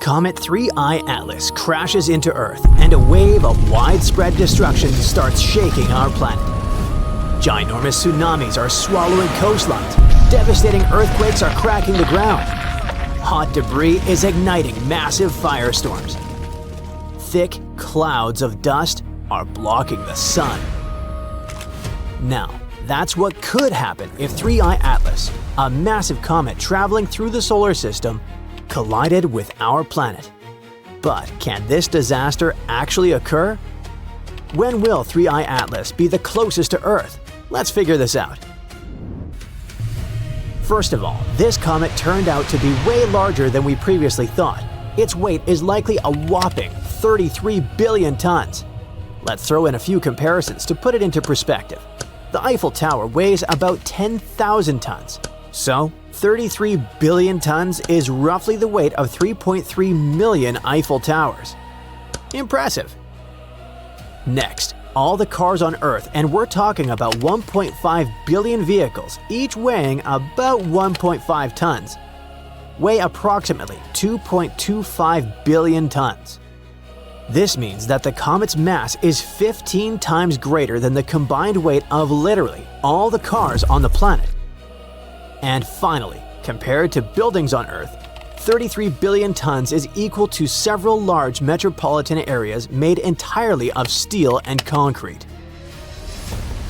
Comet 3I Atlas crashes into Earth, and a wave of widespread destruction starts shaking our planet. Ginormous tsunamis are swallowing coastlines, devastating earthquakes are cracking the ground. Hot debris is igniting massive firestorms. Thick clouds of dust are blocking the sun. Now, that's what could happen if 3I Atlas, a massive comet traveling through the solar system, collided with our planet. But can this disaster actually occur? When will 3I Atlas be the closest to Earth? Let's figure this out. First of all, this comet turned out to be way larger than we previously thought. Its weight is likely a whopping 33 billion tons. Let's throw in a few comparisons to put it into perspective. The Eiffel Tower weighs about 10,000 tons. So, 33 billion tons is roughly the weight of 3.3 million Eiffel Towers. Impressive! Next, all the cars on Earth, and we're talking about 1.5 billion vehicles, each weighing about 1.5 tons, weigh approximately 2.25 billion tons. This means that the comet's mass is 15 times greater than the combined weight of literally all the cars on the planet. And finally, compared to buildings on Earth, 33 billion tons is equal to several large metropolitan areas made entirely of steel and concrete.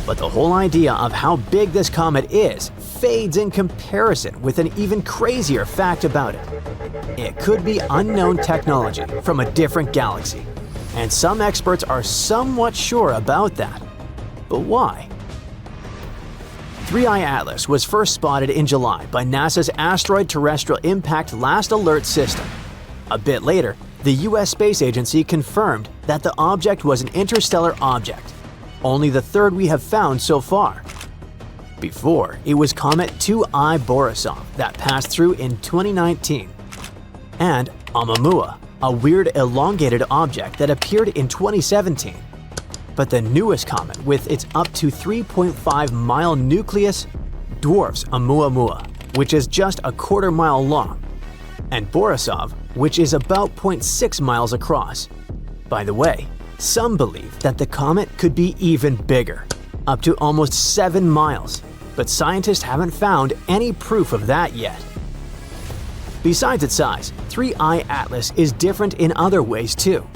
But the whole idea of how big this comet is fades in comparison with an even crazier fact about it. It could be unknown technology from a different galaxy, and some experts are somewhat sure about that. But why? 3I Atlas was first spotted in July by NASA's Asteroid Terrestrial Impact Last Alert System. A bit later, the US Space Agency confirmed that the object was an interstellar object, only the third we have found so far. Before, it was Comet 2I Borisov that passed through in 2019, and Oumuamua, a weird elongated object that appeared in 2017. But the newest comet, with its up to 3.5-mile nucleus, dwarfs Oumuamua, which is just a quarter-mile long, and Borisov, which is about 0.6 miles across. By the way, some believe that the comet could be even bigger, up to almost 7 miles, but scientists haven't found any proof of that yet. Besides its size, 3I Atlas is different in other ways too,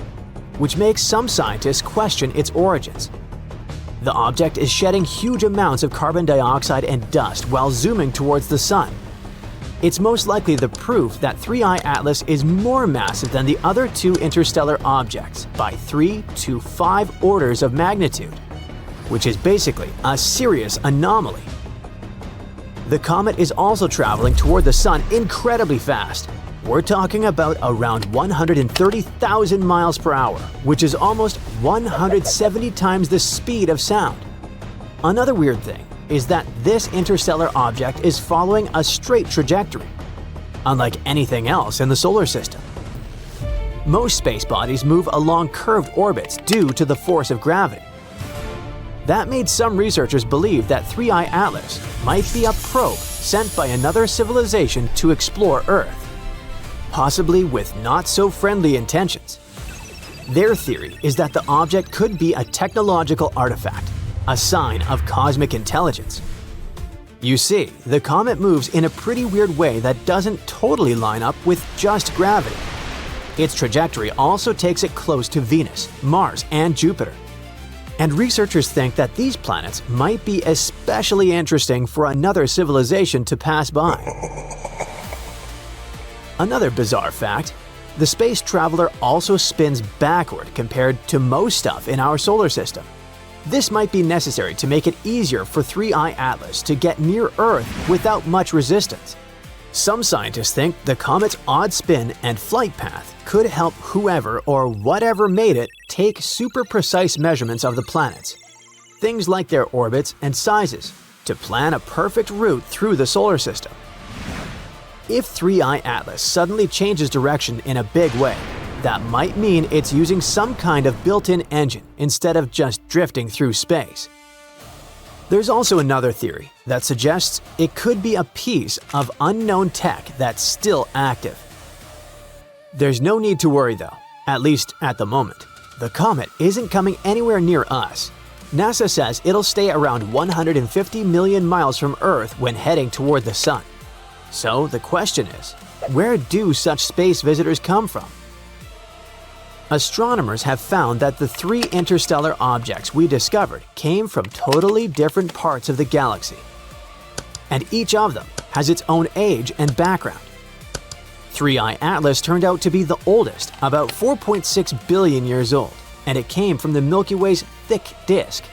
which makes some scientists question its origins. The object is shedding huge amounts of carbon dioxide and dust while zooming towards the sun. It's most likely the proof that 3I Atlas is more massive than the other two interstellar objects by 3 to 5 orders of magnitude, which is basically a serious anomaly. The comet is also traveling toward the sun incredibly fast. We're talking about around 130,000 miles per hour, which is almost 170 times the speed of sound. Another weird thing is that this interstellar object is following a straight trajectory, unlike anything else in the solar system. Most space bodies move along curved orbits due to the force of gravity. That made some researchers believe that 3I Atlas might be a probe sent by another civilization to explore Earth, possibly with not-so-friendly intentions. Their theory is that the object could be a technological artifact, a sign of cosmic intelligence. You see, the comet moves in a pretty weird way that doesn't totally line up with just gravity. Its trajectory also takes it close to Venus, Mars, and Jupiter. And researchers think that these planets might be especially interesting for another civilization to pass by. Another bizarre fact, the space traveler also spins backward compared to most stuff in our solar system. This might be necessary to make it easier for 3I Atlas to get near Earth without much resistance. Some scientists think the comet's odd spin and flight path could help whoever or whatever made it take super precise measurements of the planets, things like their orbits and sizes, to plan a perfect route through the solar system. If 3I Atlas suddenly changes direction in a big way, that might mean it's using some kind of built-in engine instead of just drifting through space. There's also another theory that suggests it could be a piece of unknown tech that's still active. There's no need to worry though, at least at the moment. The comet isn't coming anywhere near us. NASA says it'll stay around 150 million miles from Earth when heading toward the Sun. So the question is, where do such space visitors come from? Astronomers have found that the 3 interstellar objects we discovered came from totally different parts of the galaxy. And each of them has its own age and background. 3I Atlas turned out to be the oldest, about 4.6 billion years old, and it came from the Milky Way's thick disk.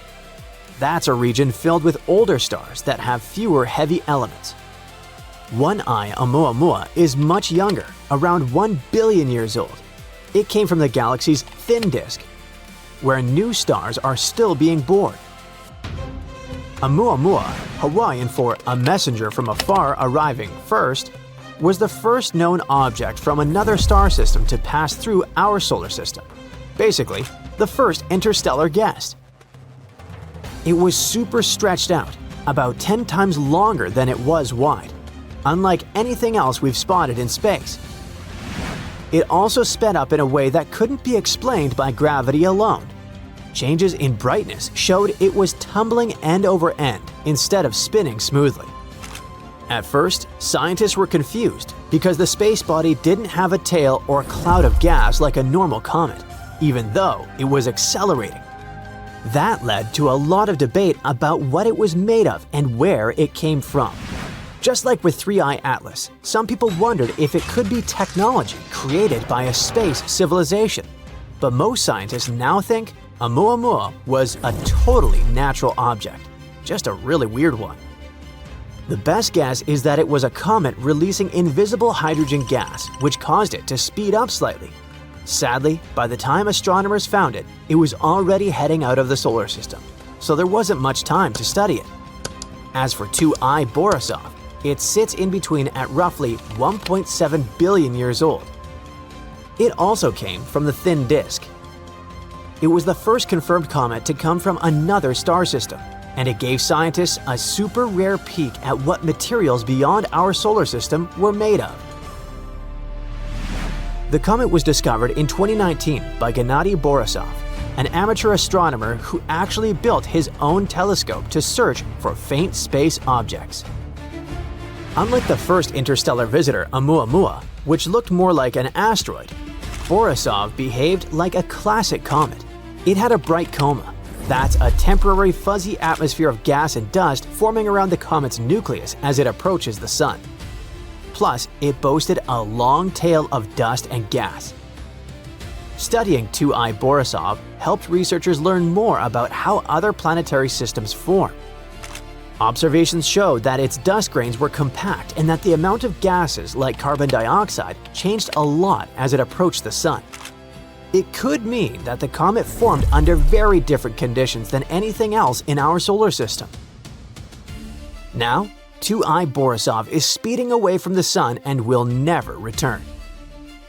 That's a region filled with older stars that have fewer heavy elements. 1I Oumuamua is much younger, around 1 billion years old. It came from the galaxy's thin disk, where new stars are still being born. Oumuamua, Hawaiian for a messenger from afar arriving first, was the first known object from another star system to pass through our solar system. Basically, the first interstellar guest. It was super stretched out, about 10 times longer than it was wide, unlike anything else we've spotted in space. It also sped up in a way that couldn't be explained by gravity alone. Changes in brightness showed it was tumbling end over end instead of spinning smoothly. At first, scientists were confused because the space body didn't have a tail or cloud of gas like a normal comet, even though it was accelerating. That led to a lot of debate about what it was made of and where it came from. Just like with 3I Atlas, some people wondered if it could be technology created by a space civilization. But most scientists now think Oumuamua was a totally natural object, just a really weird one. The best guess is that it was a comet releasing invisible hydrogen gas, which caused it to speed up slightly. Sadly, by the time astronomers found it, it was already heading out of the solar system, so there wasn't much time to study it. As for 2I Borisov, it sits in between at roughly 1.7 billion years old. It also came from the thin disk. It was the first confirmed comet to come from another star system, and it gave scientists a super rare peek at what materials beyond our solar system were made of. The comet was discovered in 2019 by Gennady Borisov, an amateur astronomer who actually built his own telescope to search for faint space objects. Unlike the first interstellar visitor, Oumuamua, which looked more like an asteroid, Borisov behaved like a classic comet. It had a bright coma. That's a temporary fuzzy atmosphere of gas and dust forming around the comet's nucleus as it approaches the sun. Plus, it boasted a long tail of dust and gas. Studying 2I Borisov helped researchers learn more about how other planetary systems form. Observations showed that its dust grains were compact and that the amount of gases like carbon dioxide changed a lot as it approached the sun. It could mean that the comet formed under very different conditions than anything else in our solar system. Now, 2I Borisov is speeding away from the sun and will never return.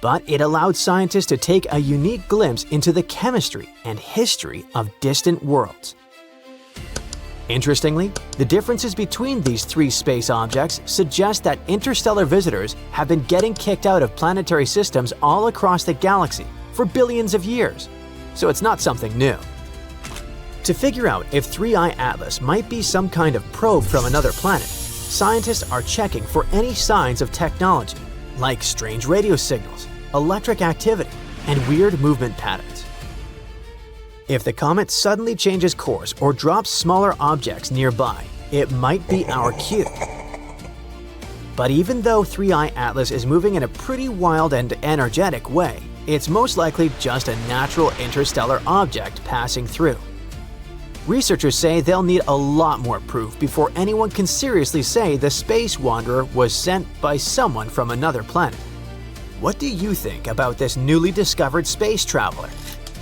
But it allowed scientists to take a unique glimpse into the chemistry and history of distant worlds. Interestingly, the differences between these 3 space objects suggest that interstellar visitors have been getting kicked out of planetary systems all across the galaxy for billions of years, so it's not something new. To figure out if 3I Atlas might be some kind of probe from another planet, scientists are checking for any signs of technology, like strange radio signals, electric activity, and weird movement patterns. If the comet suddenly changes course or drops smaller objects nearby, it might be our cue. But even though 3I Atlas is moving in a pretty wild and energetic way, it's most likely just a natural interstellar object passing through. Researchers say they'll need a lot more proof before anyone can seriously say the space wanderer was sent by someone from another planet. What do you think about this newly discovered space traveler?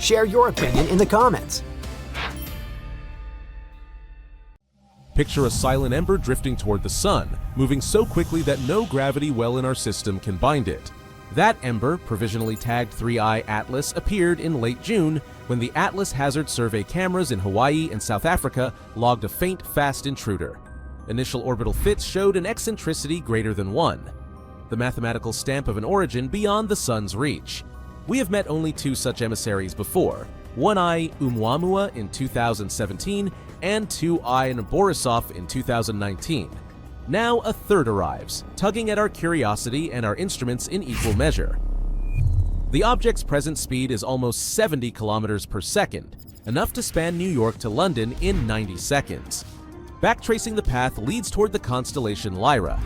Share your opinion in the comments. Picture a silent ember drifting toward the sun, moving so quickly that no gravity well in our system can bind it. That ember, provisionally tagged 3I Atlas, appeared in late June when the Atlas Hazard Survey cameras in Hawaii and South Africa logged a faint, fast intruder. Initial orbital fits showed an eccentricity greater than 1. the mathematical stamp of an origin beyond the sun's reach. We have met only 2 such emissaries before, 1I Oumuamua in 2017 and 2I Borisov in 2019. Now a third arrives, tugging at our curiosity and our instruments in equal measure. The object's present speed is almost 70 kilometers per second, enough to span New York to London in 90 seconds. Backtracing the path leads toward the constellation Lyra.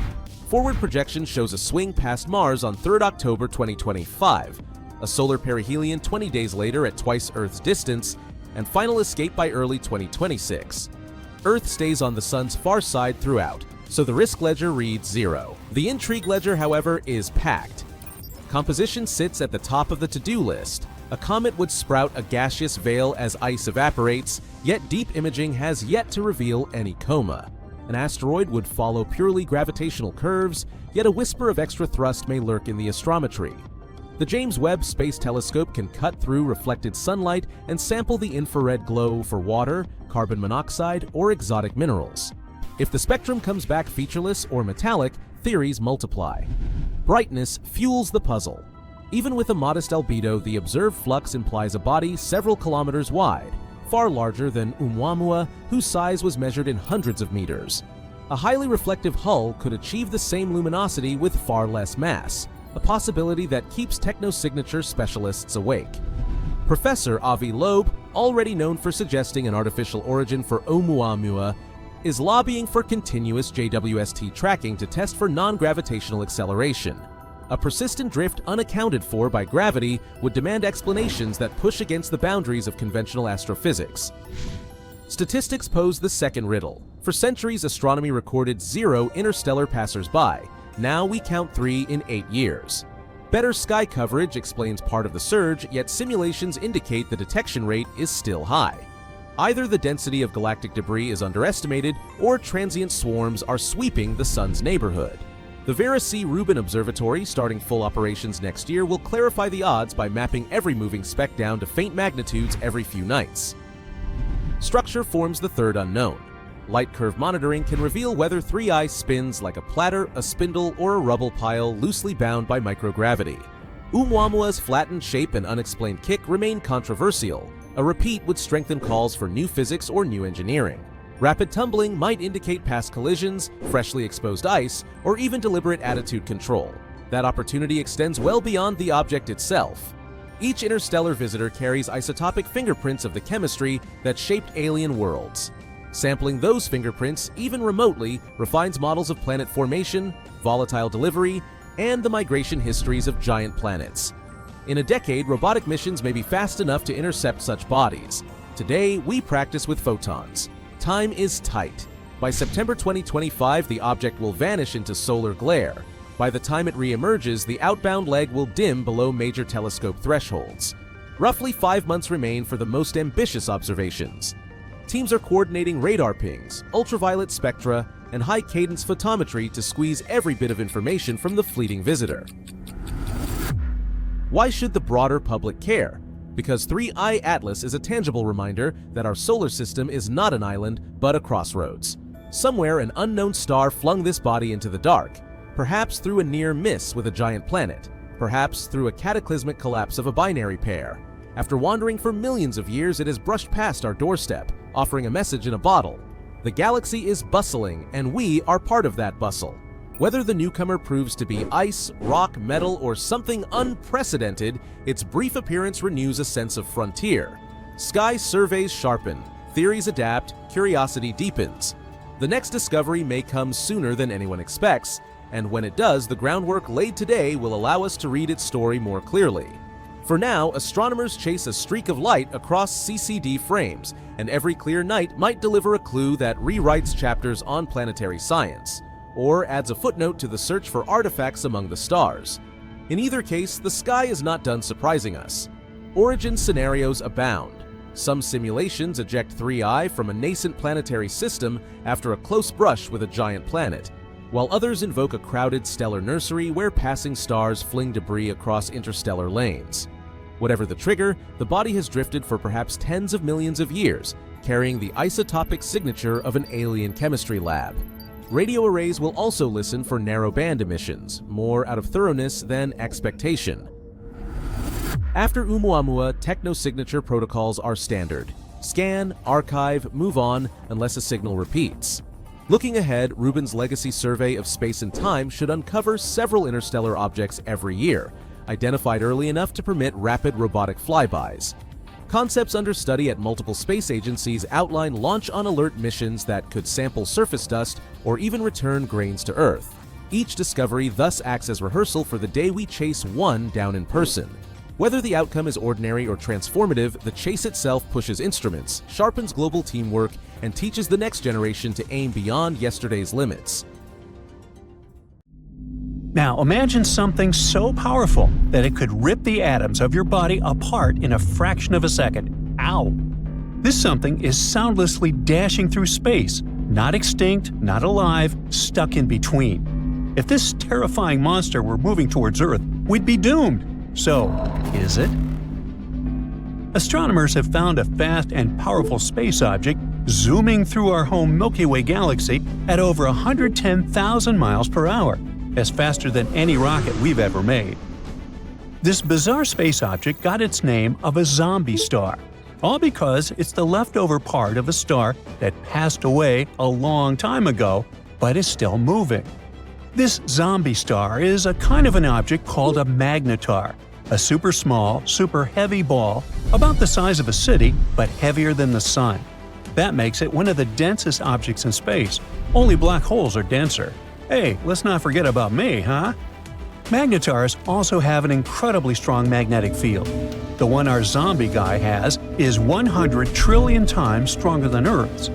Forward projection shows a swing past Mars on 3rd October 2025, a solar perihelion 20 days later at twice Earth's distance, and final escape by early 2026. Earth stays on the sun's far side throughout, so the risk ledger reads 0. The intrigue ledger, however, is packed. Composition sits at the top of the to-do list. A comet would sprout a gaseous veil as ice evaporates, yet deep imaging has yet to reveal any coma. An asteroid would follow purely gravitational curves, yet a whisper of extra thrust may lurk in the astrometry. The James Webb Space Telescope can cut through reflected sunlight and sample the infrared glow for water, carbon monoxide, or exotic minerals. If the spectrum comes back featureless or metallic, theories multiply. Brightness fuels the puzzle. Even with a modest albedo, the observed flux implies a body several kilometers wide, far larger than Oumuamua, whose size was measured in hundreds of meters. A highly reflective hull could achieve the same luminosity with far less mass, a possibility that keeps technosignature specialists awake. Professor Avi Loeb, already known for suggesting an artificial origin for Oumuamua, is lobbying for continuous JWST tracking to test for non-gravitational acceleration. A persistent drift unaccounted for by gravity would demand explanations that push against the boundaries of conventional astrophysics. Statistics pose the second riddle. For centuries, astronomy recorded 0 interstellar passers-by. Now we count 3 in 8 years. Better sky coverage explains part of the surge, yet simulations indicate the detection rate is still high. Either the density of galactic debris is underestimated, or transient swarms are sweeping the sun's neighborhood. The Vera C. Rubin Observatory, starting full operations next year, will clarify the odds by mapping every moving speck down to faint magnitudes every few nights. Structure forms the third unknown. Light curve monitoring can reveal whether 3I spins like a platter, a spindle, or a rubble pile loosely bound by microgravity. Oumuamua's flattened shape and unexplained kick remain controversial. A repeat would strengthen calls for new physics or new engineering. Rapid tumbling might indicate past collisions, freshly exposed ice, or even deliberate attitude control. That opportunity extends well beyond the object itself. Each interstellar visitor carries isotopic fingerprints of the chemistry that shaped alien worlds. Sampling those fingerprints, even remotely, refines models of planet formation, volatile delivery, and the migration histories of giant planets. In a decade, robotic missions may be fast enough to intercept such bodies. Today, we practice with photons. Time is tight. By September 2025, the object will vanish into solar glare. By the time it re-emerges, the outbound leg will dim below major telescope thresholds. Roughly 5 months remain for the most ambitious observations. Teams are coordinating radar pings, ultraviolet spectra, and high-cadence photometry to squeeze every bit of information from the fleeting visitor. Why should the broader public care? Because 3I Atlas is a tangible reminder that our solar system is not an island, but a crossroads. Somewhere, an unknown star flung this body into the dark, perhaps through a near miss with a giant planet, perhaps through a cataclysmic collapse of a binary pair. After wandering for millions of years, it has brushed past our doorstep, offering a message in a bottle. The galaxy is bustling, and we are part of that bustle. Whether the newcomer proves to be ice, rock, metal, or something unprecedented, its brief appearance renews a sense of frontier. Sky surveys sharpen, theories adapt, curiosity deepens. The next discovery may come sooner than anyone expects, and when it does, the groundwork laid today will allow us to read its story more clearly. For now, astronomers chase a streak of light across CCD frames, and every clear night might deliver a clue that rewrites chapters on planetary science, or adds a footnote to the search for artifacts among the stars. In either case, the sky is not done surprising us. Origin scenarios abound. Some simulations eject 3I from a nascent planetary system after a close brush with a giant planet, while others invoke a crowded stellar nursery where passing stars fling debris across interstellar lanes. Whatever the trigger, the body has drifted for perhaps tens of millions of years, carrying the isotopic signature of an alien chemistry lab. Radio arrays will also listen for narrow-band emissions, more out of thoroughness than expectation. After Oumuamua, techno-signature protocols are standard. Scan, archive, move on, unless a signal repeats. Looking ahead, Rubin's legacy survey of space and time should uncover several interstellar objects every year, identified early enough to permit rapid robotic flybys. Concepts under study at multiple space agencies outline launch-on-alert missions that could sample surface dust or even return grains to Earth. Each discovery thus acts as rehearsal for the day we chase one down in person. Whether the outcome is ordinary or transformative, the chase itself pushes instruments, sharpens global teamwork, and teaches the next generation to aim beyond yesterday's limits. Now imagine something so powerful that it could rip the atoms of your body apart in a fraction of a second. Ow! This something is soundlessly dashing through space, not extinct, not alive, stuck in between. If this terrifying monster were moving towards Earth, we'd be doomed. So, is it? Astronomers have found a fast and powerful space object zooming through our home Milky Way galaxy at over 110,000 miles per hour. That's faster than any rocket we've ever made. This bizarre space object got its name of a zombie star, all because it's the leftover part of a star that passed away a long time ago, but is still moving. This zombie star is a kind of an object called a magnetar, a super small, super heavy ball about the size of a city but heavier than the Sun. That makes it one of the densest objects in space. Only black holes are denser. Hey, let's not forget about me, huh? Magnetars also have an incredibly strong magnetic field. The one our zombie guy has is 100 trillion times stronger than Earth's.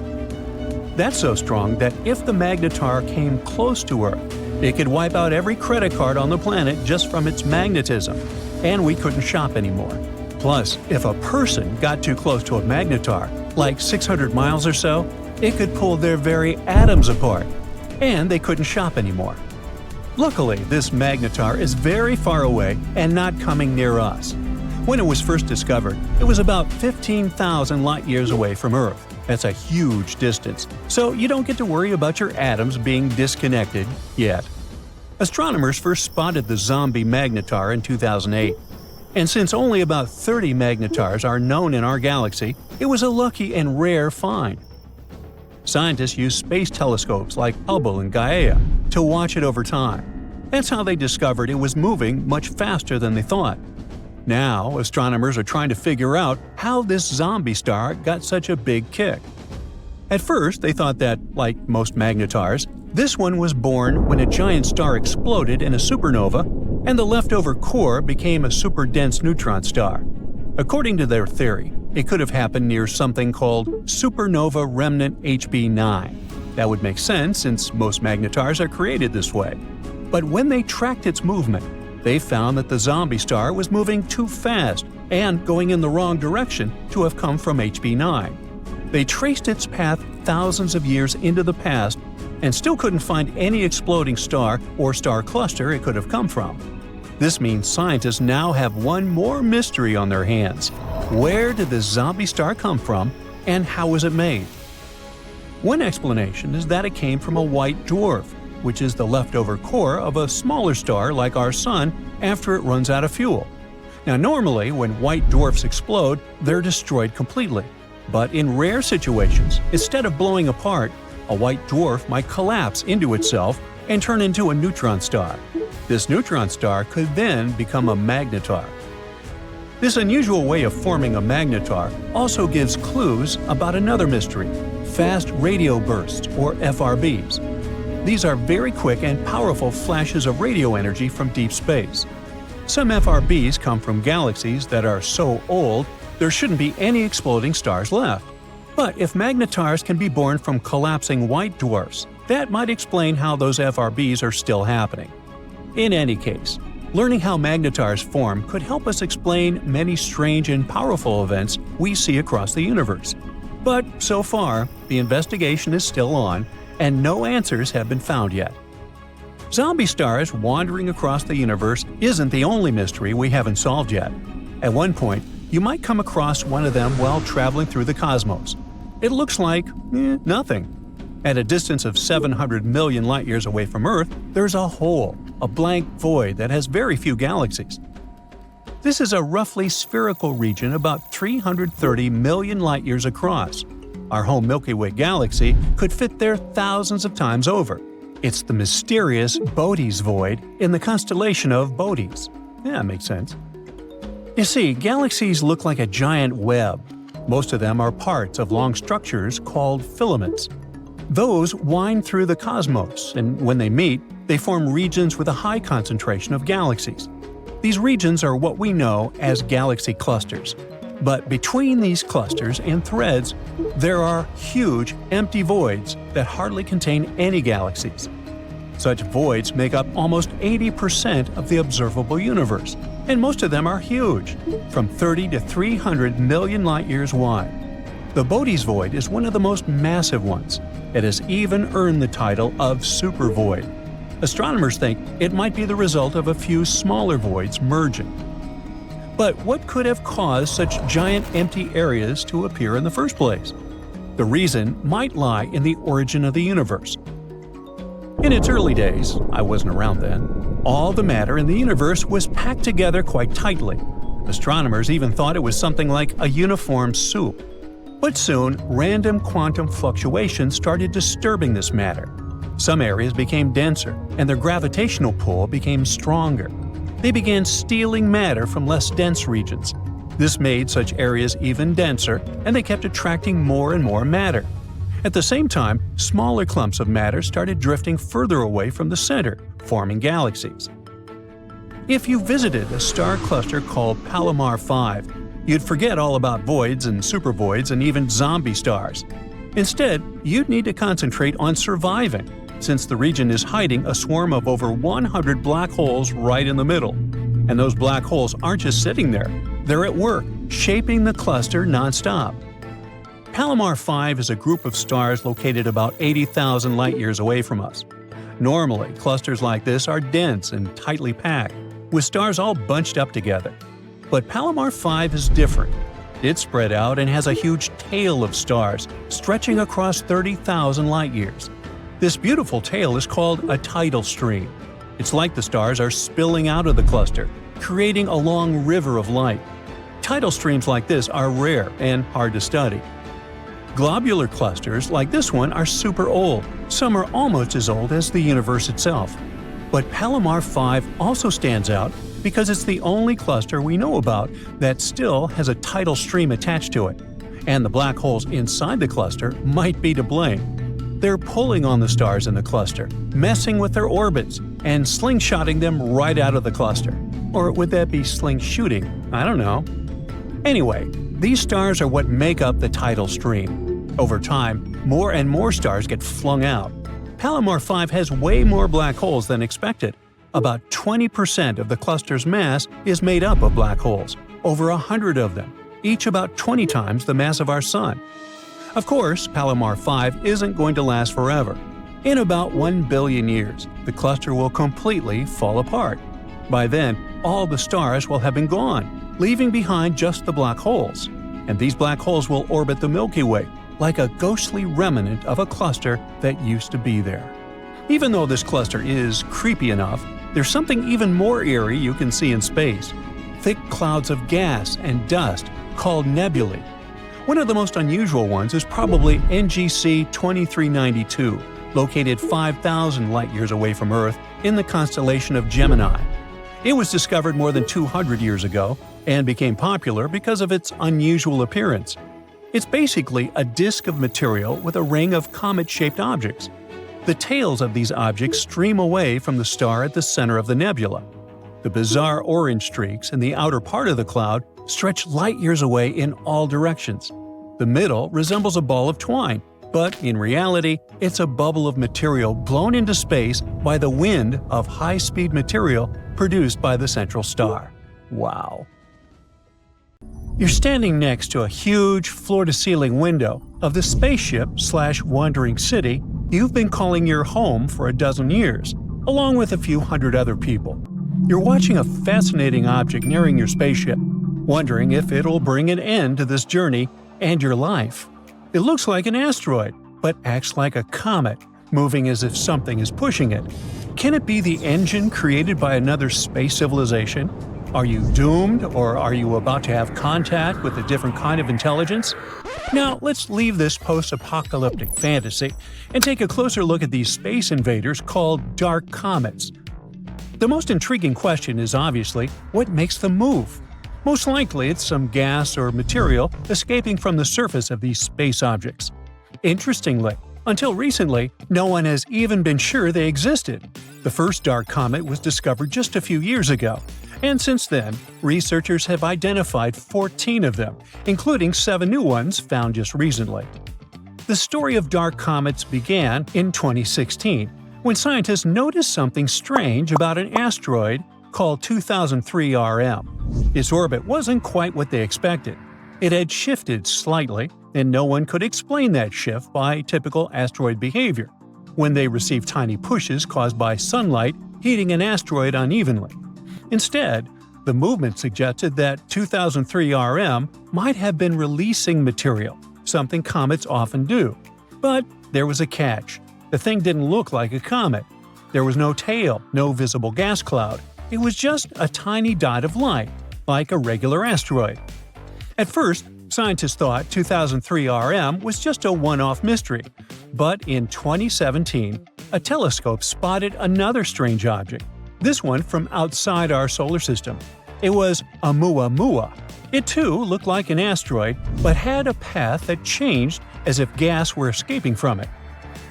That's so strong that if the magnetar came close to Earth, it could wipe out every credit card on the planet just from its magnetism, and we couldn't shop anymore. Plus, if a person got too close to a magnetar, like 600 miles or so, it could pull their very atoms apart, and they couldn't shop anymore. Luckily, this magnetar is very far away and not coming near us. When it was first discovered, it was about 15,000 light-years away from Earth. That's a huge distance, so you don't get to worry about your atoms being disconnected yet. Astronomers first spotted the zombie magnetar in 2008. And since only about 30 magnetars are known in our galaxy, it was a lucky and rare find. Scientists use space telescopes like Hubble and Gaia to watch it over time. That's how they discovered it was moving much faster than they thought. Now, astronomers are trying to figure out how this zombie star got such a big kick. At first, they thought that, like most magnetars, this one was born when a giant star exploded in a supernova and the leftover core became a super-dense neutron star. According to their theory, it could have happened near something called supernova remnant HB9. That would make sense since most magnetars are created this way. But when they tracked its movement, they found that the zombie star was moving too fast and going in the wrong direction to have come from HB9. They traced its path thousands of years into the past and still couldn't find any exploding star or star cluster it could have come from. This means scientists now have one more mystery on their hands. Where did this zombie star come from, and how was it made? One explanation is that it came from a white dwarf, which is the leftover core of a smaller star like our Sun after it runs out of fuel. Now normally, when white dwarfs explode, they're destroyed completely. But in rare situations, instead of blowing apart, a white dwarf might collapse into itself and turn into a neutron star. This neutron star could then become a magnetar. This unusual way of forming a magnetar also gives clues about another mystery: fast radio bursts, or FRBs. These are very quick and powerful flashes of radio energy from deep space. Some FRBs come from galaxies that are so old there shouldn't be any exploding stars left. But if magnetars can be born from collapsing white dwarfs, that might explain how those FRBs are still happening. In any case, learning how magnetars form could help us explain many strange and powerful events we see across the universe. But so far, the investigation is still on, and no answers have been found yet. Zombie stars wandering across the universe isn't the only mystery we haven't solved yet. At one point, you might come across one of them while traveling through the cosmos. It looks like nothing. At a distance of 700 million light-years away from Earth, there's a hole, a blank void that has very few galaxies. This is a roughly spherical region about 330 million light-years across. Our home Milky Way galaxy could fit there thousands of times over. It's the mysterious Bode's void in the constellation of Bodes. Yeah, makes sense. You see, galaxies look like a giant web. Most of them are parts of long structures called filaments. Those wind through the cosmos, and when they meet, they form regions with a high concentration of galaxies. These regions are what we know as galaxy clusters. But between these clusters and threads, there are huge, empty voids that hardly contain any galaxies. Such voids make up almost 80% of the observable universe, and most of them are huge, from 30 to 300 million light-years wide. The Bode's void is one of the most massive ones. It has even earned the title of supervoid. Astronomers think it might be the result of a few smaller voids merging. But what could have caused such giant empty areas to appear in the first place? The reason might lie in the origin of the universe. In its early days, I wasn't around then, all the matter in the universe was packed together quite tightly. Astronomers even thought it was something like a uniform soup. But soon, random quantum fluctuations started disturbing this matter. Some areas became denser, and their gravitational pull became stronger. They began stealing matter from less dense regions. This made such areas even denser, and they kept attracting more and more matter. At the same time, smaller clumps of matter started drifting further away from the center, forming galaxies. If you visited a star cluster called Palomar 5, you'd forget all about voids and supervoids and even zombie stars. Instead, you'd need to concentrate on surviving, since the region is hiding a swarm of over 100 black holes right in the middle. And those black holes aren't just sitting there, they're at work, shaping the cluster nonstop. Palomar 5 is a group of stars located about 80,000 light-years away from us. Normally, clusters like this are dense and tightly packed, with stars all bunched up together. But Palomar 5 is different. It's spread out and has a huge tail of stars, stretching across 30,000 light-years. This beautiful tail is called a tidal stream. It's like the stars are spilling out of the cluster, creating a long river of light. Tidal streams like this are rare and hard to study. Globular clusters like this one are super old. Some are almost as old as the universe itself. But Palomar 5 also stands out because it's the only cluster we know about that still has a tidal stream attached to it. And the black holes inside the cluster might be to blame. They're pulling on the stars in the cluster, messing with their orbits, and slingshotting them right out of the cluster. Or would that be slingshooting? I don't know. Anyway, these stars are what make up the tidal stream. Over time, more and more stars get flung out. Palomar 5 has way more black holes than expected. About 20% of the cluster's mass is made up of black holes, over 100 of them, each about 20 times the mass of our Sun. Of course, Palomar 5 isn't going to last forever. In about 1 billion years, the cluster will completely fall apart. By then, all the stars will have been gone, leaving behind just the black holes. And these black holes will orbit the Milky Way, like a ghostly remnant of a cluster that used to be there. Even though this cluster is creepy enough, there's something even more eerie you can see in space. Thick clouds of gas and dust called nebulae. One of the most unusual ones is probably NGC 2392, located 5,000 light-years away from Earth in the constellation of Gemini. It was discovered more than 200 years ago and became popular because of its unusual appearance. It's basically a disk of material with a ring of comet-shaped objects. The tails of these objects stream away from the star at the center of the nebula. The bizarre orange streaks in the outer part of the cloud stretch light-years away in all directions. The middle resembles a ball of twine, but in reality, it's a bubble of material blown into space by the wind of high-speed material produced by the central star. Wow. You're standing next to a huge floor-to-ceiling window of the spaceship/wandering city you've been calling your home for a dozen years, along with a few hundred other people. You're watching a fascinating object nearing your spaceship, wondering if it'll bring an end to this journey and your life. It looks like an asteroid, but acts like a comet, moving as if something is pushing it. Can it be the engine created by another space civilization? Are you doomed, or are you about to have contact with a different kind of intelligence? Now, let's leave this post-apocalyptic fantasy and take a closer look at these space invaders called dark comets. The most intriguing question is obviously, what makes them move? Most likely it's some gas or material escaping from the surface of these space objects. Interestingly, until recently, no one has even been sure they existed. The first dark comet was discovered just a few years ago, and since then, researchers have identified 14 of them, including 7 new ones found just recently. The story of dark comets began in 2016, when scientists noticed something strange about an asteroid called 2003 RM. Its orbit wasn't quite what they expected. It had shifted slightly, and no one could explain that shift by typical asteroid behavior, when they received tiny pushes caused by sunlight heating an asteroid unevenly. Instead, the movement suggested that 2003 RM might have been releasing material, something comets often do. But there was a catch. The thing didn't look like a comet. There was no tail, no visible gas cloud. It was just a tiny dot of light, like a regular asteroid. At first, scientists thought 2003 RM was just a one-off mystery. But in 2017, a telescope spotted another strange object, this one from outside our solar system. It was Oumuamua. It too looked like an asteroid, but had a path that changed as if gas were escaping from it.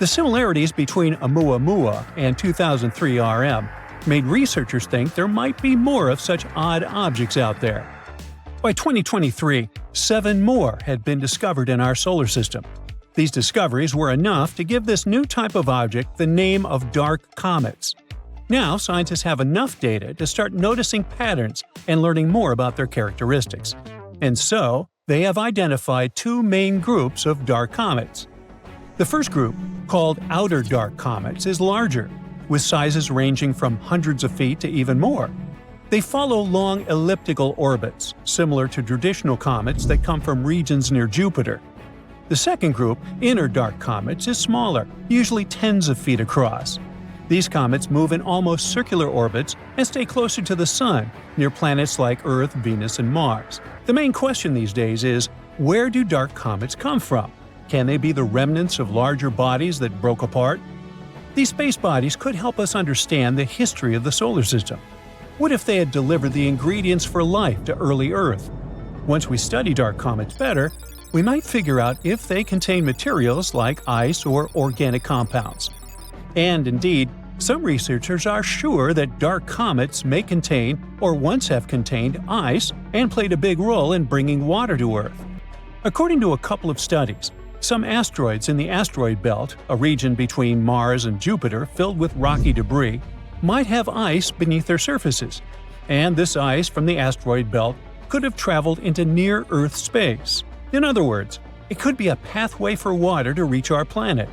The similarities between Oumuamua and 2003 RM made researchers think there might be more of such odd objects out there. By 2023, 7 more had been discovered in our solar system. These discoveries were enough to give this new type of object the name of dark comets. Now, scientists have enough data to start noticing patterns and learning more about their characteristics. And so, they have identified 2 main groups of dark comets. The first group, called outer dark comets, is larger, with sizes ranging from hundreds of feet to even more. They follow long elliptical orbits, similar to traditional comets that come from regions near Jupiter. The second group, inner dark comets, is smaller, usually tens of feet across. These comets move in almost circular orbits and stay closer to the Sun, near planets like Earth, Venus, and Mars. The main question these days is, where do dark comets come from? Can they be the remnants of larger bodies that broke apart? These space bodies could help us understand the history of the solar system. What if they had delivered the ingredients for life to early Earth? Once we study dark comets better, we might figure out if they contain materials like ice or organic compounds. And indeed, some researchers are sure that dark comets may contain or once have contained ice and played a big role in bringing water to Earth. According to a couple of studies, some asteroids in the asteroid belt, a region between Mars and Jupiter filled with rocky debris, might have ice beneath their surfaces, and this ice from the asteroid belt could have traveled into near-Earth space. In other words, it could be a pathway for water to reach our planet.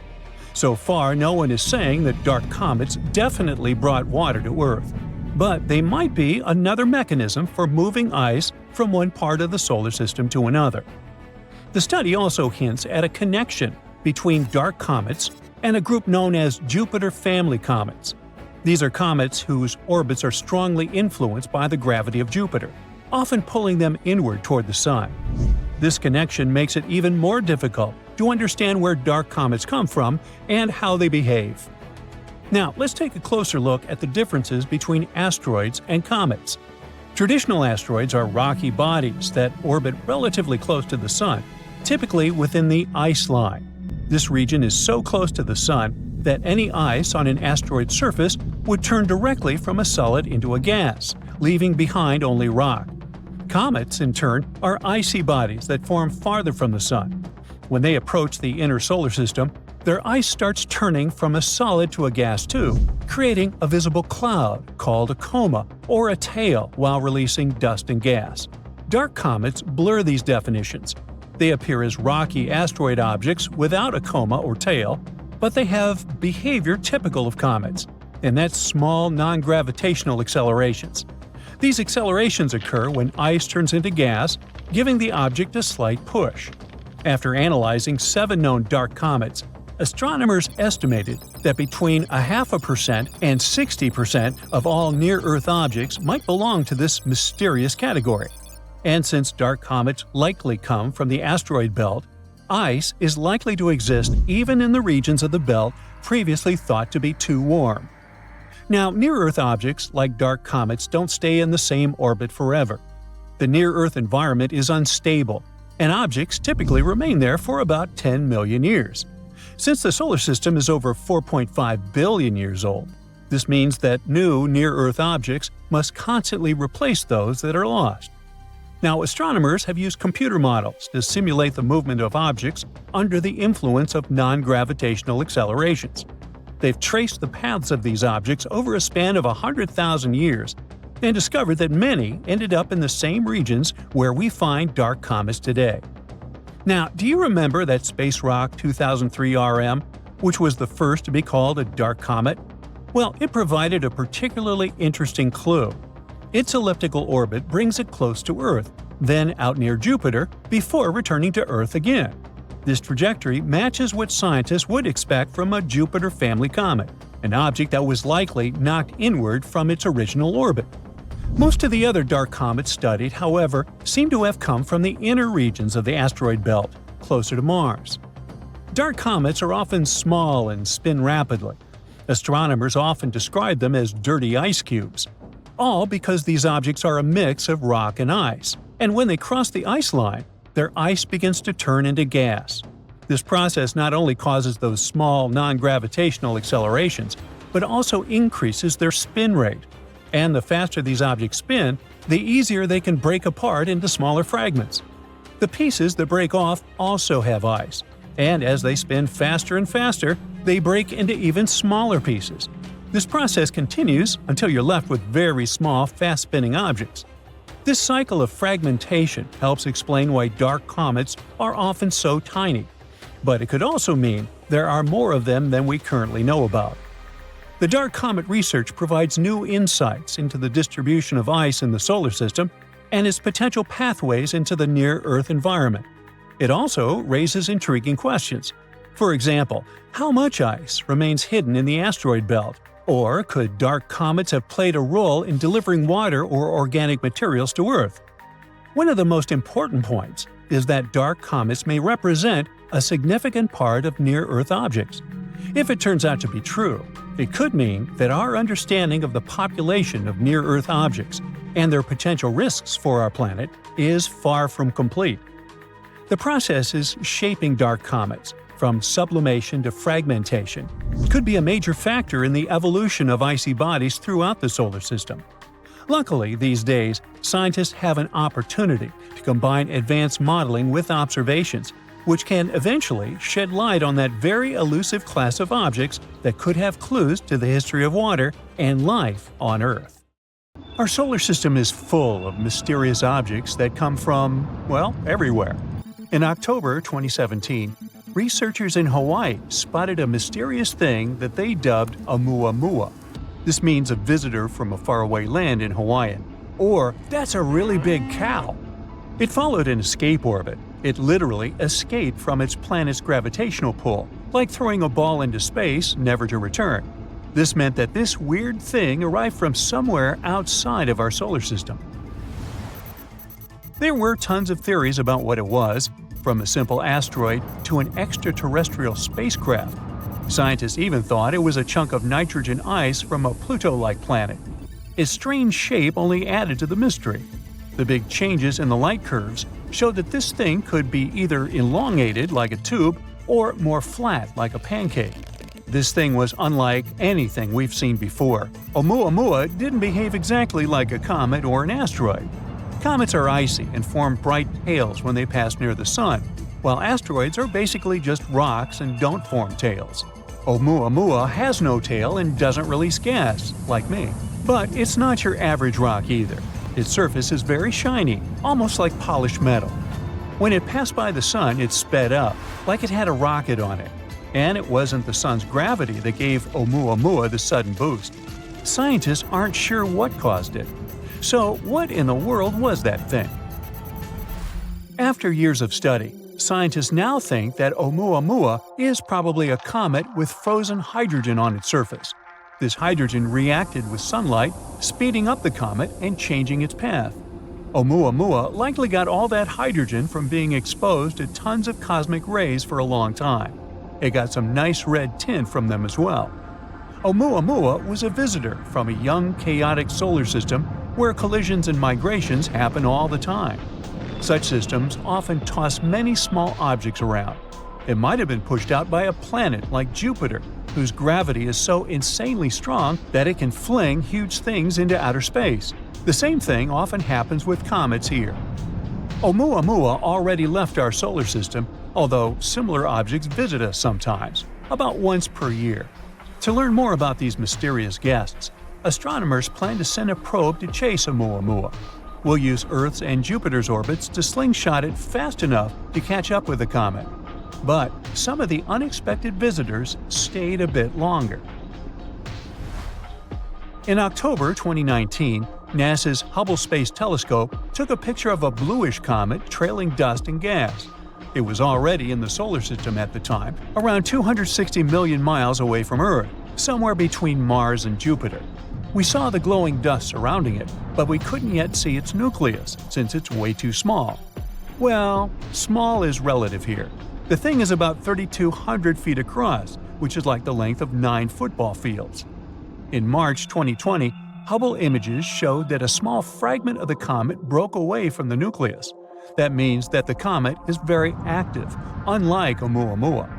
So far, no one is saying that dark comets definitely brought water to Earth, but they might be another mechanism for moving ice from one part of the solar system to another. The study also hints at a connection between dark comets and a group known as Jupiter family comets. These are comets whose orbits are strongly influenced by the gravity of Jupiter, often pulling them inward toward the Sun. This connection makes it even more difficult to understand where dark comets come from and how they behave. Now, let's take a closer look at the differences between asteroids and comets. Traditional asteroids are rocky bodies that orbit relatively close to the Sun, typically within the ice line. This region is so close to the Sun that any ice on an asteroid's surface would turn directly from a solid into a gas, leaving behind only rock. Comets, in turn, are icy bodies that form farther from the Sun. When they approach the inner solar system, their ice starts turning from a solid to a gas tube, creating a visible cloud called a coma or a tail while releasing dust and gas. Dark comets blur these definitions. They appear as rocky asteroid objects without a coma or tail, but they have behavior typical of comets, and that's small non-gravitational accelerations. These accelerations occur when ice turns into gas, giving the object a slight push. After analyzing 7 known dark comets, Astronomers estimated that between 0.5% and 60% of all near-Earth objects might belong to this mysterious category. And since dark comets likely come from the asteroid belt, ice is likely to exist even in the regions of the belt previously thought to be too warm. Now, near-Earth objects, like dark comets, don't stay in the same orbit forever. The near-Earth environment is unstable, and objects typically remain there for about 10 million years. Since the solar system is over 4.5 billion years old, this means that new near-Earth objects must constantly replace those that are lost. Now, astronomers have used computer models to simulate the movement of objects under the influence of non-gravitational accelerations. They've traced the paths of these objects over a span of 100,000 years and discovered that many ended up in the same regions where we find dark comets today. Now, do you remember that space rock 2003 RM, which was the first to be called a dark comet? Well, it provided a particularly interesting clue. Its elliptical orbit brings it close to Earth, then out near Jupiter, before returning to Earth again. This trajectory matches what scientists would expect from a Jupiter family comet, an object that was likely knocked inward from its original orbit. Most of the other dark comets studied, however, seem to have come from the inner regions of the asteroid belt, closer to Mars. Dark comets are often small and spin rapidly. Astronomers often describe them as dirty ice cubes, all because these objects are a mix of rock and ice, and when they cross the ice line, their ice begins to turn into gas. This process not only causes those small non-gravitational accelerations, but also increases their spin rate. And the faster these objects spin, the easier they can break apart into smaller fragments. The pieces that break off also have ice, and as they spin faster and faster, they break into even smaller pieces. This process continues until you're left with very small, fast-spinning objects. This cycle of fragmentation helps explain why dark comets are often so tiny. But it could also mean there are more of them than we currently know about. The dark comet research provides new insights into the distribution of ice in the solar system and its potential pathways into the near-Earth environment. It also raises intriguing questions. For example, how much ice remains hidden in the asteroid belt? Or could dark comets have played a role in delivering water or organic materials to Earth? One of the most important points is that dark comets may represent a significant part of near-Earth objects. If it turns out to be true, it could mean that our understanding of the population of near-Earth objects and their potential risks for our planet is far from complete. The processes shaping dark comets, from sublimation to fragmentation, could be a major factor in the evolution of icy bodies throughout the solar system. Luckily, these days, scientists have an opportunity to combine advanced modeling with observations, which can eventually shed light on that very elusive class of objects that could have clues to the history of water and life on Earth. Our solar system is full of mysterious objects that come from, well, everywhere. In October 2017, researchers in Hawaii spotted a mysterious thing that they dubbed a muamua. This means a visitor from a faraway land in Hawaiian, or "that's a really big cow." It followed an escape orbit. It literally escaped from its planet's gravitational pull, like throwing a ball into space, never to return. This meant that this weird thing arrived from somewhere outside of our solar system. There were tons of theories about what it was, from a simple asteroid to an extraterrestrial spacecraft. Scientists even thought it was a chunk of nitrogen ice from a Pluto-like planet. Its strange shape only added to the mystery. The big changes in the light curves showed that this thing could be either elongated like a tube or more flat like a pancake. This thing was unlike anything we've seen before. Oumuamua didn't behave exactly like a comet or an asteroid. Comets are icy and form bright tails when they pass near the sun, while asteroids are basically just rocks and don't form tails. Oumuamua has no tail and doesn't release gas, like me. But it's not your average rock either. Its surface is very shiny, almost like polished metal. When it passed by the sun, it sped up, like it had a rocket on it. And it wasn't the sun's gravity that gave Oumuamua the sudden boost. Scientists aren't sure what caused it. So what in the world was that thing? After years of study, Scientists now think that Oumuamua is probably a comet with frozen hydrogen on its surface. This hydrogen reacted with sunlight, speeding up the comet and changing its path. Oumuamua likely got all that hydrogen from being exposed to tons of cosmic rays for a long time. It got some nice red tint from them as well. Oumuamua was a visitor from a young, chaotic solar system where collisions and migrations happen all the time. Such systems often toss many small objects around. It might have been pushed out by a planet like Jupiter, whose gravity is so insanely strong that it can fling huge things into outer space. The same thing often happens with comets here. Oumuamua already left our solar system, although similar objects visit us sometimes, about once per year. To learn more about these mysterious guests, astronomers plan to send a probe to chase Oumuamua. We'll use Earth's and Jupiter's orbits to slingshot it fast enough to catch up with the comet. But some of the unexpected visitors stayed a bit longer. In October 2019, NASA's Hubble Space Telescope took a picture of a bluish comet trailing dust and gas. It was already in the solar system at the time, around 260 million miles away from Earth, somewhere between Mars and Jupiter. We saw the glowing dust surrounding it, but we couldn't yet see its nucleus since it's way too small. Well, small is relative here. The thing is about 3,200 feet across, which is like the length of 9 football fields. In March 2020, Hubble images showed that a small fragment of the comet broke away from the nucleus. That means that the comet is very active, unlike Oumuamua.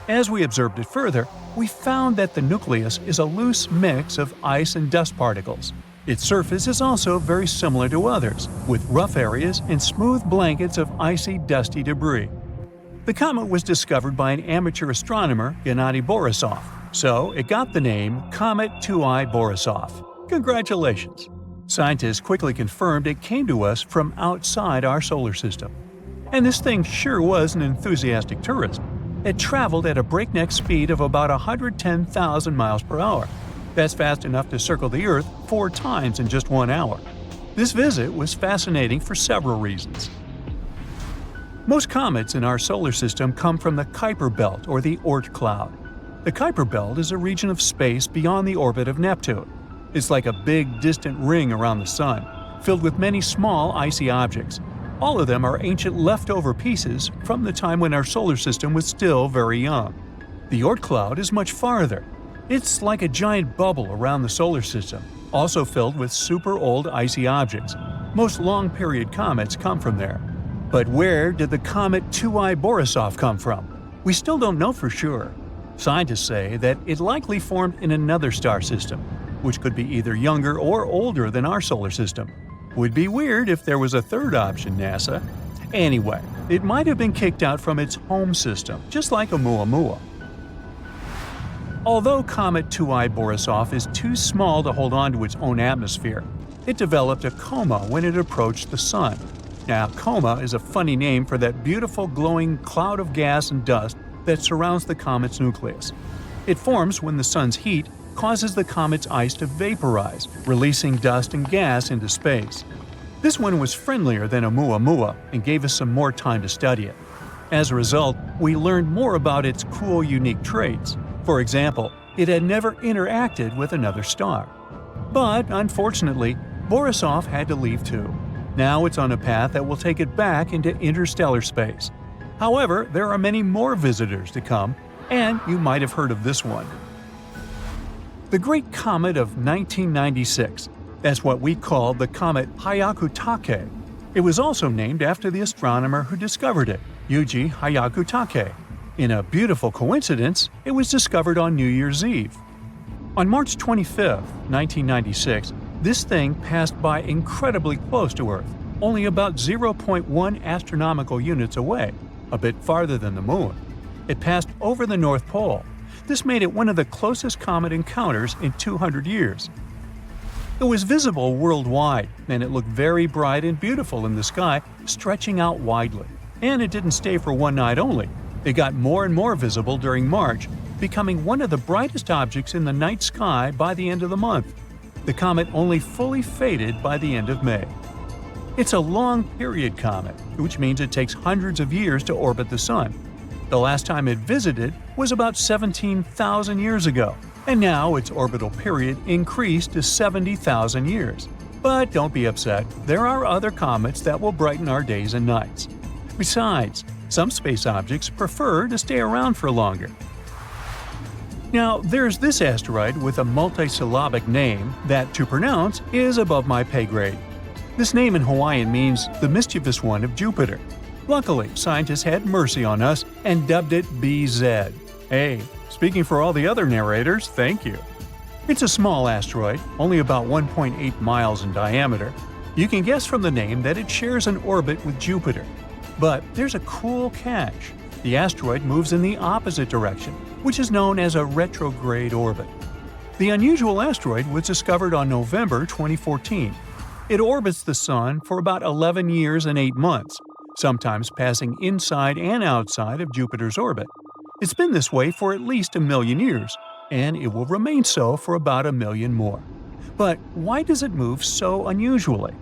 As we observed it further, we found that the nucleus is a loose mix of ice and dust particles. Its surface is also very similar to others, with rough areas and smooth blankets of icy, dusty debris. The comet was discovered by an amateur astronomer, Gennady Borisov, so it got the name Comet 2I Borisov. Congratulations! Scientists quickly confirmed it came to us from outside our solar system. And this thing sure was an enthusiastic tourist. It traveled at a breakneck speed of about 110,000 miles per hour. That's fast enough to circle the Earth 4 times in just 1 hour. This visit was fascinating for several reasons. Most comets in our solar system come from the Kuiper Belt or the Oort cloud. The Kuiper Belt is a region of space beyond the orbit of Neptune. It's like a big, distant ring around the Sun, filled with many small, icy objects. All of them are ancient leftover pieces from the time when our solar system was still very young. The Oort cloud is much farther. It's like a giant bubble around the solar system, also filled with super old icy objects. Most long-period comets come from there. But where did the comet 2I Borisov come from? We still don't know for sure. Scientists say that it likely formed in another star system, which could be either younger or older than our solar system. Would be weird if there was a third option, NASA. Anyway, it might have been kicked out from its home system, just like Oumuamua. Although Comet 2I Borisov is too small to hold on to its own atmosphere, it developed a coma when it approached the Sun. Now, coma is a funny name for that beautiful glowing cloud of gas and dust that surrounds the comet's nucleus. It forms when the Sun's heat causes the comet's ice to vaporize, releasing dust and gas into space. This one was friendlier than Oumuamua and gave us some more time to study it. As a result, we learned more about its cool, unique traits. For example, it had never interacted with another star. But, unfortunately, Borisov had to leave too. Now it's on a path that will take it back into interstellar space. However, there are many more visitors to come, and you might have heard of this one. The Great Comet of 1996. That's what we call the comet Hyakutake. It was also named after the astronomer who discovered it, Yuji Hyakutake. In a beautiful coincidence, it was discovered on New Year's Eve. On March 25, 1996, this thing passed by incredibly close to Earth, only about 0.1 astronomical units away, a bit farther than the Moon. It passed over the North Pole. This made it one of the closest comet encounters in 200 years. It was visible worldwide, and it looked very bright and beautiful in the sky, stretching out widely. And it didn't stay for one night only. It got more and more visible during March, becoming one of the brightest objects in the night sky by the end of the month. The comet only fully faded by the end of May. It's a long-period comet, which means it takes hundreds of years to orbit the Sun. The last time it visited was about 17,000 years ago, and now its orbital period increased to 70,000 years. But don't be upset, there are other comets that will brighten our days and nights. Besides, some space objects prefer to stay around for longer. Now, there's this asteroid with a multisyllabic name that, to pronounce, is above my pay grade. This name in Hawaiian means the mischievous one of Jupiter. Luckily, scientists had mercy on us and dubbed it BZ. Hey, speaking for all the other narrators, thank you. It's a small asteroid, only about 1.8 miles in diameter. You can guess from the name that it shares an orbit with Jupiter. But there's a cool catch. The asteroid moves in the opposite direction, which is known as a retrograde orbit. The unusual asteroid was discovered on November 2014. It orbits the Sun for about 11 years and 8 months, sometimes passing inside and outside of Jupiter's orbit. It's been this way for at least 1 million years, and it will remain so for about 1 million more. But why does it move so unusually?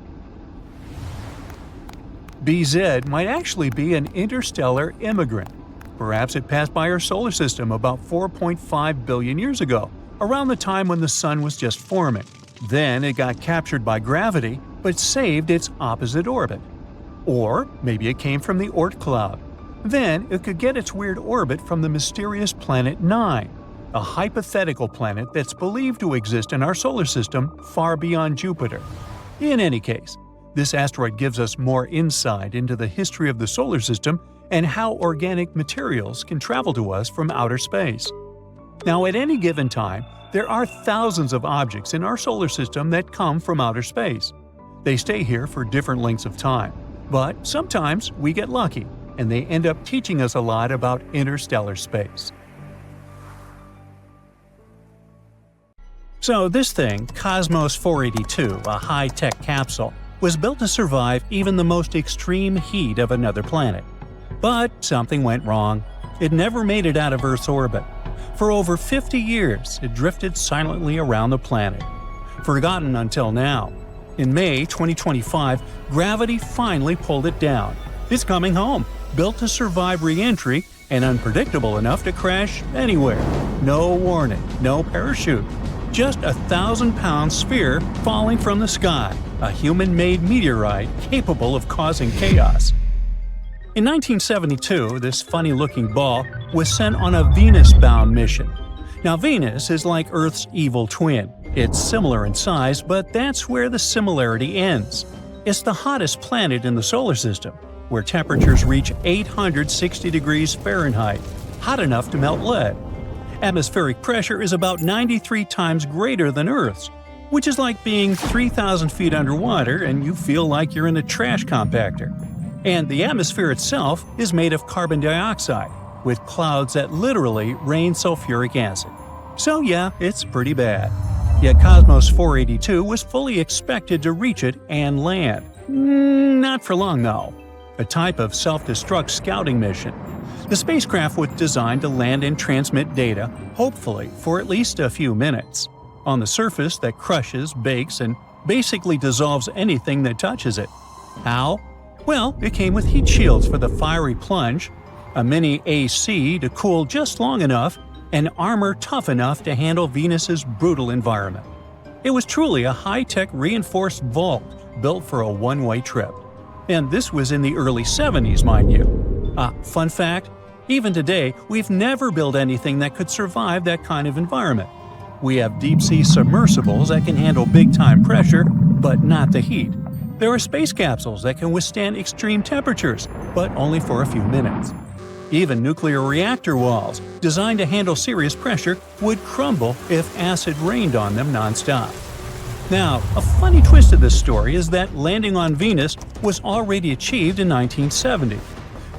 BZ might actually be an interstellar immigrant. Perhaps it passed by our solar system about 4.5 billion years ago, around the time when the Sun was just forming. Then it got captured by gravity, but saved its opposite orbit. Or maybe it came from the Oort cloud. Then it could get its weird orbit from the mysterious planet 9, a hypothetical planet that's believed to exist in our solar system far beyond Jupiter. In any case, this asteroid gives us more insight into the history of the solar system and how organic materials can travel to us from outer space. Now, at any given time, there are thousands of objects in our solar system that come from outer space. They stay here for different lengths of time, but sometimes we get lucky, and they end up teaching us a lot about interstellar space. So this thing, Cosmos 482, a high-tech capsule, was built to survive even the most extreme heat of another planet. But something went wrong. It never made it out of Earth's orbit. For over 50 years, it drifted silently around the planet, forgotten until now. In May 2025, gravity finally pulled it down. It's coming home, built to survive re-entry and unpredictable enough to crash anywhere. No warning, no parachute. Just a 1,000-pound sphere falling from the sky, a human-made meteorite capable of causing chaos. In 1972, this funny-looking ball was sent on a Venus-bound mission. Now, Venus is like Earth's evil twin. It's similar in size, but that's where the similarity ends. It's the hottest planet in the solar system, where temperatures reach 860 degrees Fahrenheit, hot enough to melt lead. Atmospheric pressure is about 93 times greater than Earth's, which is like being 3,000 feet underwater and you feel like you're in a trash compactor. And the atmosphere itself is made of carbon dioxide, with clouds that literally rain sulfuric acid. So yeah, it's pretty bad. Yet Cosmos 482 was fully expected to reach it and land. Not for long though. A type of self-destruct scouting mission. The spacecraft was designed to land and transmit data, hopefully for at least a few minutes, on the surface that crushes, bakes, and basically dissolves anything that touches it. How? Well, it came with heat shields for the fiery plunge, a mini AC to cool just long enough, and armor tough enough to handle Venus's brutal environment. It was truly a high-tech reinforced vault built for a one-way trip. And this was in the early 70s, mind you. Fun fact, even today, we've never built anything that could survive that kind of environment. We have deep-sea submersibles that can handle big-time pressure, but not the heat. There are space capsules that can withstand extreme temperatures, but only for a few minutes. Even nuclear reactor walls, designed to handle serious pressure, would crumble if acid rained on them nonstop. Now, a funny twist of this story is that landing on Venus was already achieved in 1970.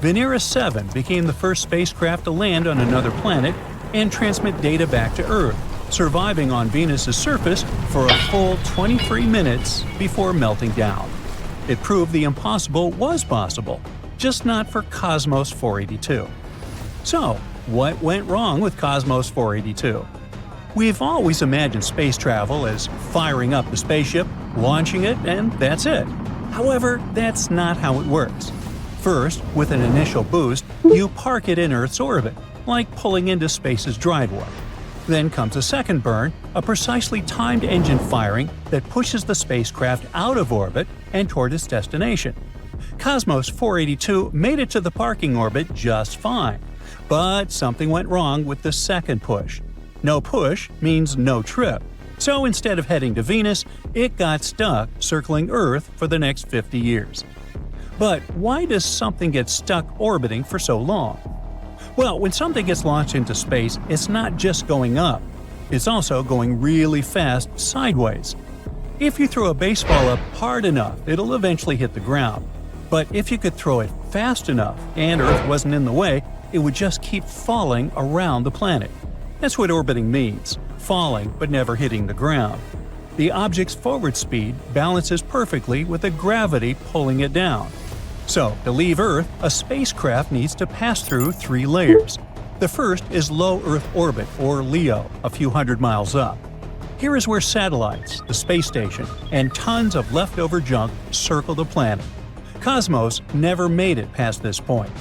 Venera 7 became the first spacecraft to land on another planet and transmit data back to Earth, surviving on Venus's surface for a full 23 minutes before melting down. It proved the impossible was possible, just not for Cosmos 482. So, what went wrong with Cosmos 482? We've always imagined space travel as firing up the spaceship, launching it, and that's it. However, that's not how it works. First, with an initial boost, you park it in Earth's orbit, like pulling into space's driveway. Then comes a second burn, a precisely timed engine firing that pushes the spacecraft out of orbit and toward its destination. Cosmos 482 made it to the parking orbit just fine, but something went wrong with the second push. No push means no trip, so instead of heading to Venus, it got stuck circling Earth for the next 50 years. But why does something get stuck orbiting for so long? Well, when something gets launched into space, it's not just going up. It's also going really fast sideways. If you throw a baseball up hard enough, it'll eventually hit the ground. But if you could throw it fast enough and Earth wasn't in the way, it would just keep falling around the planet. That's what orbiting means, falling but never hitting the ground. The object's forward speed balances perfectly with the gravity pulling it down. So, to leave Earth, a spacecraft needs to pass through 3 layers. The first is low Earth orbit, or LEO, a few hundred miles up. Here is where satellites, the space station, and tons of leftover junk circle the planet. Cosmos never made it past this point.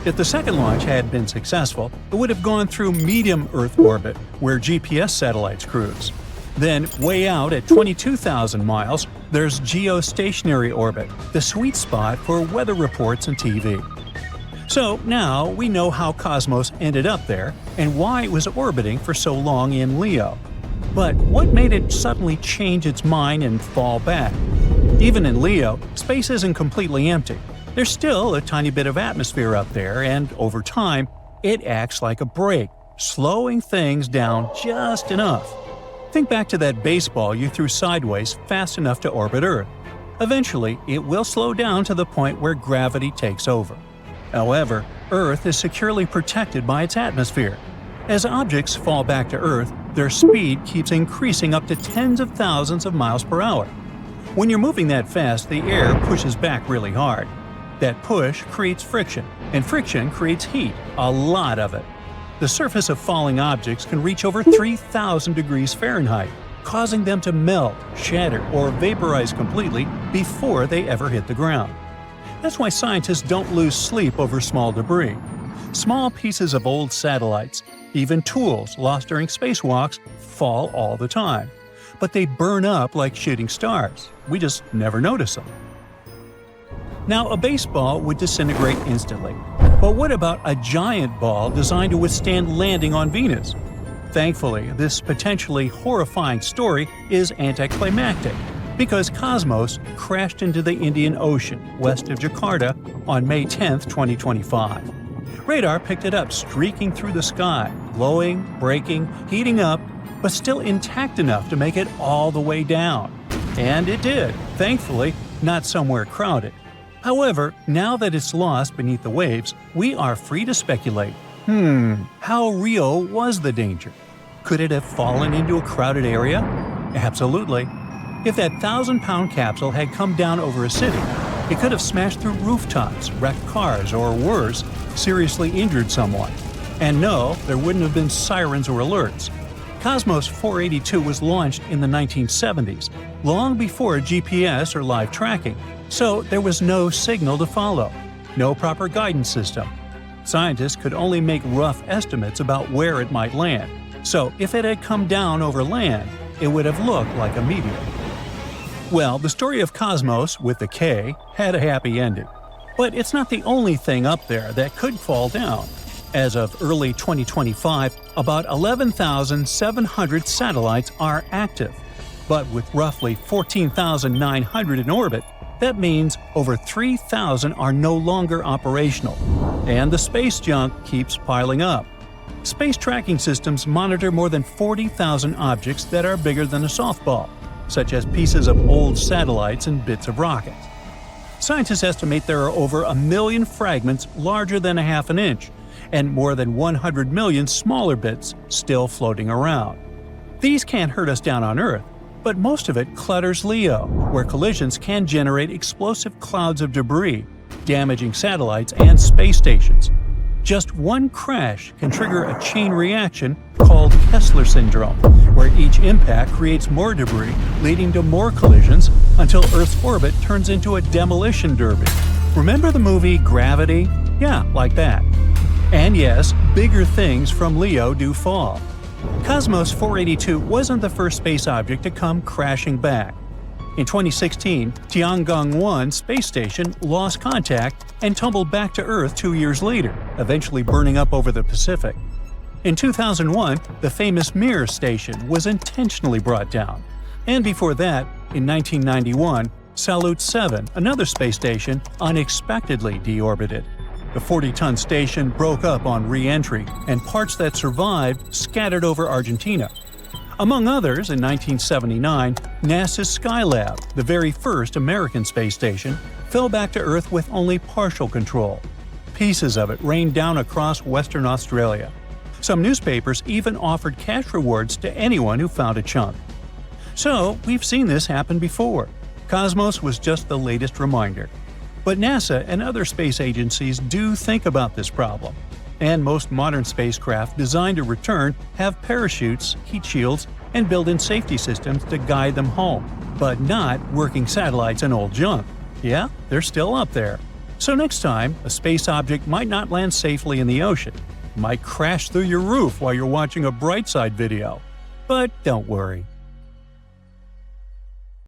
If the second launch had been successful, it would have gone through medium Earth orbit, where GPS satellites cruise. Then, way out at 22,000 miles, there's geostationary orbit, the sweet spot for weather reports and TV. So now we know how Cosmos ended up there and why it was orbiting for so long in LEO. But what made it suddenly change its mind and fall back? Even in LEO, space isn't completely empty. There's still a tiny bit of atmosphere up there, and over time, it acts like a brake, slowing things down just enough. Think back to that baseball you threw sideways fast enough to orbit Earth. Eventually, it will slow down to the point where gravity takes over. However, Earth is securely protected by its atmosphere. As objects fall back to Earth, their speed keeps increasing up to tens of thousands of miles per hour. When you're moving that fast, the air pushes back really hard. That push creates friction, and friction creates heat, a lot of it. The surface of falling objects can reach over 3,000 degrees Fahrenheit, causing them to melt, shatter, or vaporize completely before they ever hit the ground. That's why scientists don't lose sleep over small debris. Small pieces of old satellites, even tools lost during spacewalks, fall all the time. But they burn up like shooting stars. We just never notice them. Now, a baseball would disintegrate instantly. But what about a giant ball designed to withstand landing on Venus? Thankfully, this potentially horrifying story is anticlimactic, because Cosmos crashed into the Indian Ocean west of Jakarta on May 10, 2025. Radar picked it up streaking through the sky, glowing, breaking, heating up, but still intact enough to make it all the way down. And it did, thankfully, not somewhere crowded. However, now that it's lost beneath the waves, we are free to speculate. How real was the danger? Could it have fallen into a crowded area? Absolutely. If that 1,000-pound capsule had come down over a city, it could have smashed through rooftops, wrecked cars, or worse, seriously injured someone. And no, there wouldn't have been sirens or alerts. Cosmos 482 was launched in the 1970s, long before GPS or live tracking, so there was no signal to follow, no proper guidance system. Scientists could only make rough estimates about where it might land, so if it had come down over land, it would have looked like a meteor. Well, the story of Cosmos, with the K, had a happy ending. But it's not the only thing up there that could fall down. As of early 2025, about 11,700 satellites are active. But with roughly 14,900 in orbit, that means over 3,000 are no longer operational. And the space junk keeps piling up. Space tracking systems monitor more than 40,000 objects that are bigger than a softball, such as pieces of old satellites and bits of rockets. Scientists estimate there are over 1 million fragments larger than a half an inch, and more than 100 million smaller bits still floating around. These can't hurt us down on Earth, but most of it clutters LEO, where collisions can generate explosive clouds of debris, damaging satellites and space stations. Just one crash can trigger a chain reaction called Kessler syndrome, where each impact creates more debris, leading to more collisions until Earth's orbit turns into a demolition derby. Remember the movie Gravity? Yeah, like that. And yes, bigger things from Leo do fall. Cosmos 482 wasn't the first space object to come crashing back. In 2016, Tiangong-1 space station lost contact and tumbled back to Earth 2 years later, eventually burning up over the Pacific. In 2001, the famous Mir station was intentionally brought down. And before that, in 1991, Salyut 7, another space station, unexpectedly deorbited. The 40-ton station broke up on re-entry, and parts that survived scattered over Argentina. Among others, in 1979, NASA's Skylab, the very first American space station, fell back to Earth with only partial control. Pieces of it rained down across Western Australia. Some newspapers even offered cash rewards to anyone who found a chunk. So, we've seen this happen before. Cosmos was just the latest reminder. But NASA and other space agencies do think about this problem. And most modern spacecraft designed to return have parachutes, heat shields, and built-in safety systems to guide them home. But not working satellites and old junk. Yeah, they're still up there. So next time, a space object might not land safely in the ocean. It might crash through your roof while you're watching a Brightside video. But don't worry.